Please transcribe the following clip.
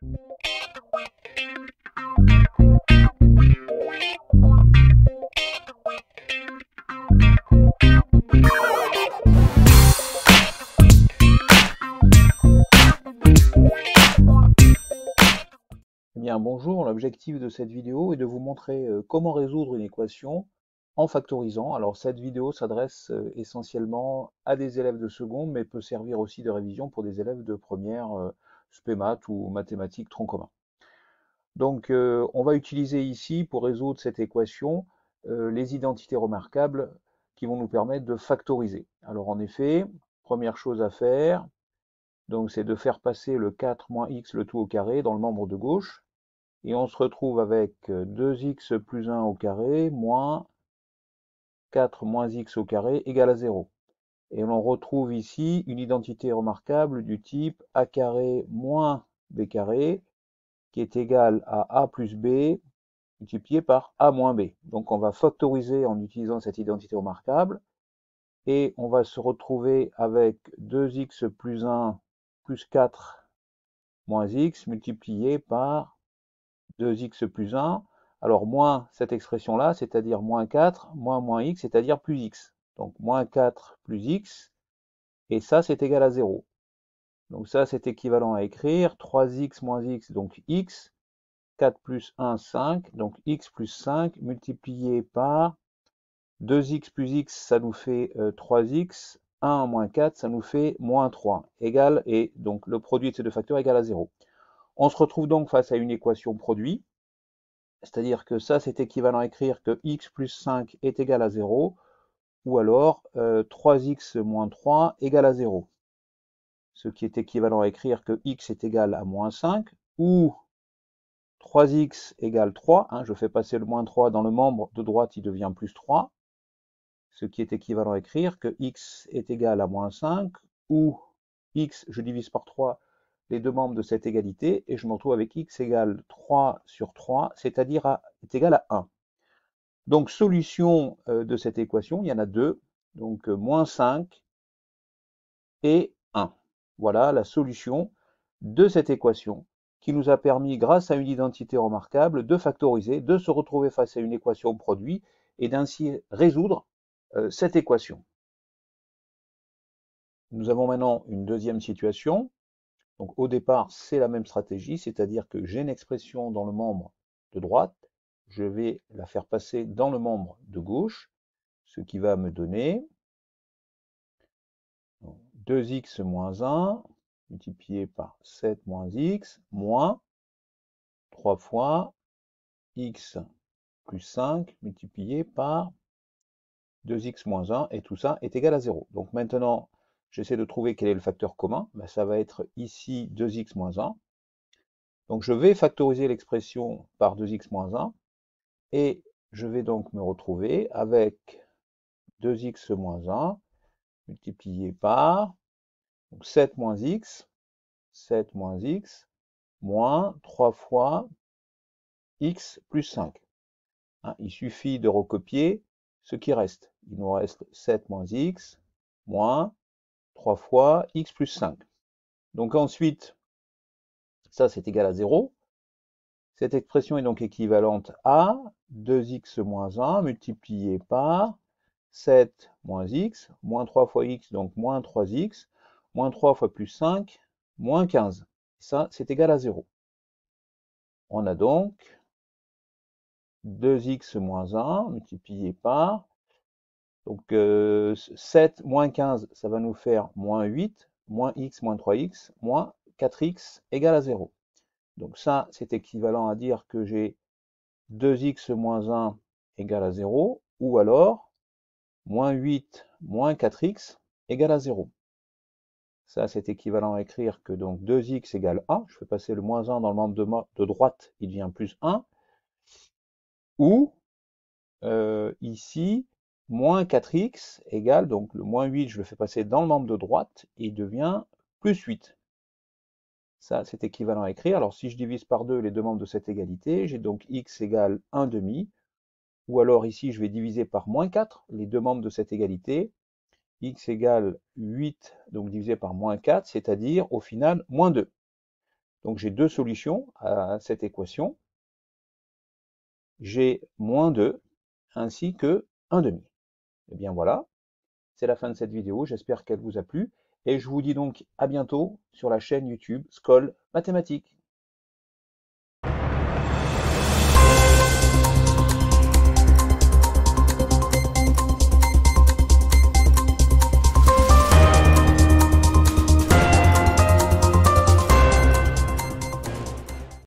Eh bien, bonjour, l'objectif de cette vidéo est de vous montrer comment résoudre une équation en factorisant. Alors cette vidéo s'adresse essentiellement à des élèves de seconde, mais peut servir aussi de révision pour des élèves de première, spé maths ou mathématiques tronc commun. Donc on va utiliser ici, pour résoudre cette équation, les identités remarquables qui vont nous permettre de factoriser. Alors en effet, première chose à faire, donc c'est de faire passer le 4 moins x le tout au carré dans le membre de gauche. Et on se retrouve avec 2x plus 1 au carré moins 4 moins x au carré égale à 0. Et l'on retrouve ici une identité remarquable du type a carré moins b carré qui est égal à plus b multiplié par a moins b. Donc on va factoriser en utilisant cette identité remarquable et on va se retrouver avec 2x plus 1 plus 4 moins x multiplié par 2x plus 1, alors moins cette expression-là, c'est-à-dire moins 4, moins x, c'est-à-dire plus x. Donc moins 4 plus x, et ça c'est égal à 0. Donc ça c'est équivalent à écrire 3x moins x, donc x, 4 plus 1, 5, donc x plus 5 multiplié par 2x plus x, ça nous fait 3x, 1 moins 4, ça nous fait moins 3, égal, et donc le produit de ces deux facteurs égale à 0. On se retrouve donc face à une équation produit, c'est-à-dire que ça, c'est équivalent à écrire que x plus 5 est égal à 0, ou alors 3x moins 3 égale à 0. Ce qui est équivalent à écrire que x est égal à moins 5, ou 3x égale 3, je fais passer le moins 3 dans le membre de droite, il devient plus 3, ce qui est équivalent à écrire que x est égal à moins 5, ou x, je divise par 3 les deux membres de cette égalité, et je me retrouve avec x égale 3 sur 3, c'est-à-dire est égal à 1. Donc, solution de cette équation, il y en a deux, donc moins 5 et 1. Voilà la solution de cette équation qui nous a permis, grâce à une identité remarquable, de factoriser, de se retrouver face à une équation produit et d'ainsi résoudre cette équation. Nous avons maintenant une deuxième situation. Donc au départ, c'est la même stratégie, c'est-à-dire que j'ai une expression dans le membre de droite, je vais la faire passer dans le membre de gauche, ce qui va me donner 2x moins 1 multiplié par 7 moins x moins 3 fois x plus 5 multiplié par 2x moins 1, et tout ça est égal à 0. Donc maintenant, j'essaie de trouver quel est le facteur commun. Ça va être ici 2x moins 1. Donc je vais factoriser l'expression par 2x moins 1, et je vais donc me retrouver avec 2x moins 1 multiplié par 7 moins x, 7 moins x, moins 3 fois x plus 5. Il suffit de recopier ce qui reste. Il nous reste 7 moins x, moins 3 fois x plus 5. Donc ensuite, ça c'est égal à 0. Cette expression est donc équivalente à 2x moins 1 multiplié par 7 moins x, moins 3 fois x, donc moins 3x, moins 3 fois plus 5, moins 15. Ça, c'est égal à 0. On a donc 2x moins 1 multiplié par, donc 7 moins 15, ça va nous faire moins 8, moins x moins 3x, moins 4x égale à 0. Donc ça, c'est équivalent à dire que j'ai 2x moins 1 égale à 0, ou alors moins 8 moins 4x égale à 0. Ça, c'est équivalent à écrire que donc 2x égale 1. Je fais passer le moins 1 dans le membre de droite, il devient plus 1. Ou, ici, moins 4x égale, donc le moins 8, je le fais passer dans le membre de droite, et il devient plus 8. Ça, c'est équivalent à écrire. Alors, si je divise par 2 les deux membres de cette égalité, j'ai donc x égale 1 demi. Ou alors ici, je vais diviser par moins 4 les deux membres de cette égalité. X égale 8, donc divisé par moins 4, c'est-à-dire au final moins 2. Donc j'ai deux solutions à cette équation. J'ai moins 2 ainsi que 1 demi. Et bien voilà, c'est la fin de cette vidéo, j'espère qu'elle vous a plu, et je vous dis donc à bientôt sur la chaîne YouTube Scol Mathématiques.